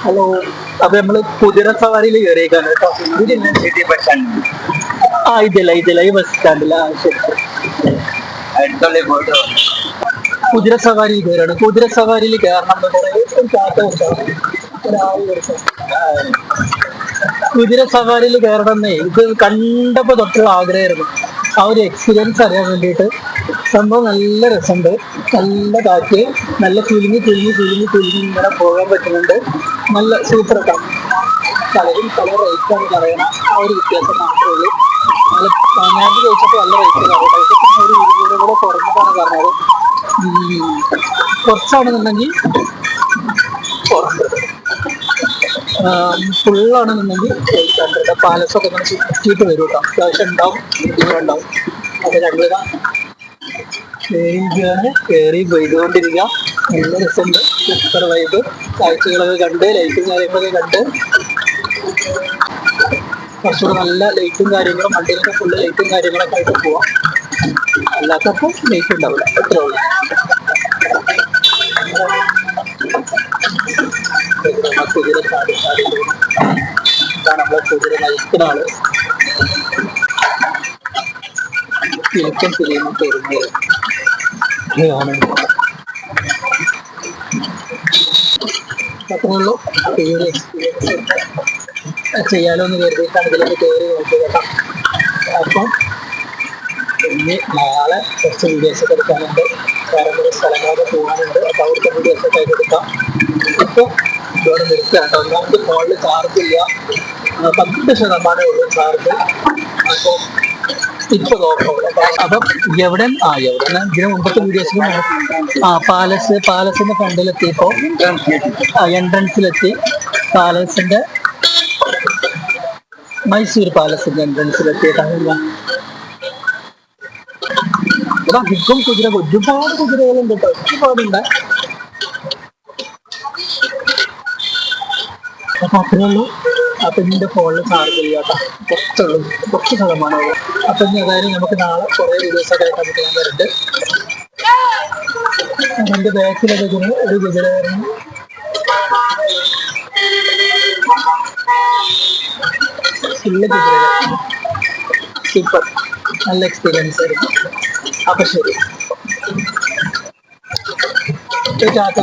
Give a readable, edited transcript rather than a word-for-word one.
Hello. അപ്പൊ നമ്മള് കുതിര സവാരിയിൽ കയറിയേക്കാണ് കേട്ടോ. ഇതില്ല ഈ ബസ് സ്റ്റാൻഡില്ല. ശരി ശരി. കുതിര സവാരി കയറാണ്. കുതിര സവാരിയിൽ കയറണം കുതിര സവാരിയിൽ കയറണമെന്നേ ഇത് കണ്ടപ്പോ തൊട്ടുള്ള ആഗ്രഹമായിരുന്നു. ആ ഒരു എക്സ്പീരിയൻസ് അറിയാൻ വേണ്ടിയിട്ട്. സംഭവം നല്ല രസമുണ്ട്, നല്ല കാറ്റ്, നല്ല കുലുങ്ങി ഇങ്ങനെ പോകാൻ പറ്റുന്നുണ്ട്. നല്ല സൂപ്പർ ഒക്കെ. പലരും പല റേറ്റാണ് പറയണ, ആ ഒരു വ്യത്യാസം മാത്രമേ ഉള്ളൂ. നല്ല നേരത്തെ ചോദിച്ചപ്പോൾ നല്ല റേറ്റ് പറയട്ടെ. ഇതൊക്കെ ഒരു 20 കൂടെ കുറഞ്ഞിട്ടാണ് പറഞ്ഞത്. കുറച്ചാണെന്നുണ്ടെങ്കിൽ ഫുള്ളാണെന്നുണ്ടെങ്കിൽ 800. പാലസൊക്കെ ഇങ്ങനെ ചുറ്റിയിട്ട് വരും കേട്ടോ. അത്യാവശ്യം ഉണ്ടാവും, ഉണ്ടാവും. അത് രണ്ടിതാ കയറി പോയിക്കൊണ്ടിരിക്കുക. നല്ല രസമുണ്ട്, സൂപ്പർ വൈബ്. കാഴ്ചകളൊക്കെ കണ്ട് ലൈറ്റും കാര്യങ്ങളൊക്കെ കണ്ട് കുറച്ചുകൂടെ നല്ല ലൈറ്റും കാര്യങ്ങളും, വണ്ടിയിലൊക്കെ ഫുള്ള് ലൈറ്റും കാര്യങ്ങളൊക്കെ ആയിട്ട് പോവാം. അല്ലാത്തപ്പോൾ ലൈറ്റ് ഉണ്ടാവില്ല, അത്രേ ഉള്ളൂ. കുതിര ചാടി ഇതാണ് നമ്മളെ കുതിര നയിക്കുന്ന ആള്. കിഴക്കൻ ഫിലിമും പെരുന്നേൽ ആണ്. അത്രയുള്ളൂ. ഈ ഒരു എക്സ്പീരിയൻസ് ചെയ്യാലോ എന്ന് കരുതിയിട്ടാണ് ഇതിലേക്ക് കയറി നോക്കിയത് കേട്ടോ. അപ്പം ഇനി നാളെ കുറച്ച് വീഡിയോസൊക്കെ എടുക്കാനുണ്ട്, വേറെ കുറേ സ്ഥലങ്ങളൊക്കെ പോകാനുണ്ട്. അപ്പോൾ അവിടുത്തെ വീഡിയോസൊക്കെ ആയിട്ട് എടുക്കാം. ഇപ്പോൾ ഇവിടെ നിർത്തുക കേട്ടോ. ഒന്നാമത് ഫോണിൽ ചാർജ് ഇല്ല, 10% ഉള്ളൂ ചാർജ്. അപ്പോൾ ഇപ്പൊ നോക്കാം. അപ്പം എവിടെ ഇതിന് മുമ്പത്തെ വീഡിയോസിലും പാലസിന്റെ ഫ്രണ്ടിലെത്തിയപ്പോ എൻട്രൻസിലെത്തി. പാലസിന്റെ മൈസൂർ പാലസിന്റെ എൻട്രൻസിലെത്തിയിട്ടാണ്. ഇവിടെ അധികം ഒരുപാട് കുതിരകളുണ്ട് കേട്ടോ, ഒരുപാടുണ്ട്. അപ്പൊ അത്രേ ഉള്ളൂ. അപ്പൊ ഇതിന്റെ ഫോണിൽ ചാർജ് ചെയ്യാട്ടോ, കുറച്ച് ശതമാനമുള്ളൂ. അപ്പൊ ഇനി ഏതായാലും നമുക്ക് നാളെ കുറെ വീഡിയോസൊക്കെ ആയിട്ട് നമുക്ക് ഞാൻ വരുന്നുണ്ട്. എന്റെ ബാക്കിലൊക്കെ ഒരു കുതിരയായിരുന്നു. സൂപ്പർ, നല്ല എക്സ്പീരിയൻസ് ആയിരുന്നു. അപ്പൊ ശരി, ടാറ്റ.